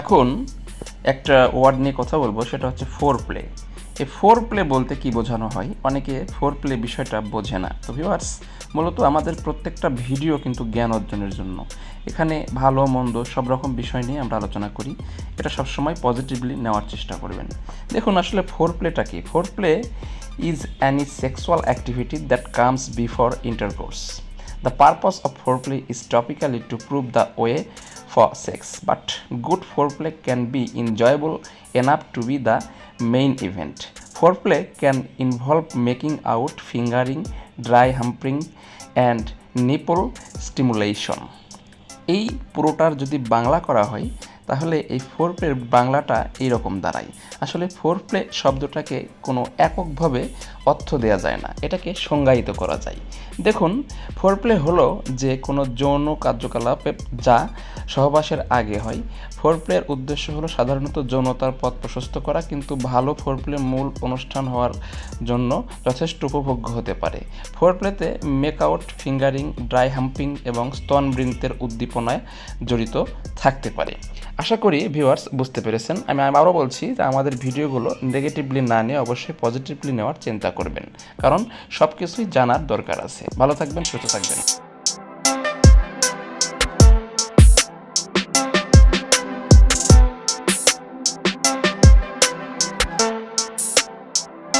এখন একটা ওয়ার্ড নিয়ে কথা বলবো, সেটা হচ্ছে ফোর প্লে। এই ফোর প্লে বলতে কি বোঝানো হয়, অনেকে ফোর প্লে বিষয়টা বোঝে না। তো ভিউয়ার্স, মূলত আমাদের প্রত্যেকটা ভিডিও কিন্তু জ্ঞান অর্জনের জন্য। এখানে ভালো মন্দ সব রকম বিষয় নিয়ে আমরা আলোচনা করি, এটা সবসময় পজিটিভলি নেওয়ার চেষ্টা করবেন। দেখুন আসলে ফোর প্লেটা কি। Foreplay is any sexual activity that comes before intercourse. The purpose of foreplay is typically to prove the way for sex, but good foreplay can be enjoyable enough to be the main event. Foreplay can involve making out, fingering, dry humping, and nipple stimulation. এই পুরোটার যদি বাংলা করা হয় তাহলে এই four প্লের বাংলাটা এইরকম দাঁড়ায়। আসলে ফোর প্লে শব্দটাকে কোনো এককভাবে অর্থ দেওয়া যায় না, এটাকে সংজ্ঞায়িত করা যায়। দেখুন, ফোর প্লে হলো যে কোনো যৌন কার্যকলাপে যা সহবাসের আগে হয়। ফোর প্লের উদ্দেশ্য হলো সাধারণত যৌনতার পথ প্রশস্ত করা, কিন্তু ভালো ফোর প্লে মূল অনুষ্ঠান হওয়ার জন্য যথেষ্ট উপভোগ্য হতে পারে। ফোর প্লেতে মেকআউট, ফিঙ্গারিং, ড্রাই হাম্পিং এবং স্তনবৃন্তের উদ্দীপনায় জড়িত থাকতে পারে। আশা করি ভিউয়ার্স বুঝতে পেরেছেন। আমি আবারও বলছি যে আমাদের ভিডিওগুলো নেগেটিভলি না নিয়ে অবশ্যই পজিটিভলি নেওয়ার চিন্তা করবেন, কারণ সব কিছুই জানার দরকার আছে। ভালো থাকবেন, সুস্থ থাকবেন।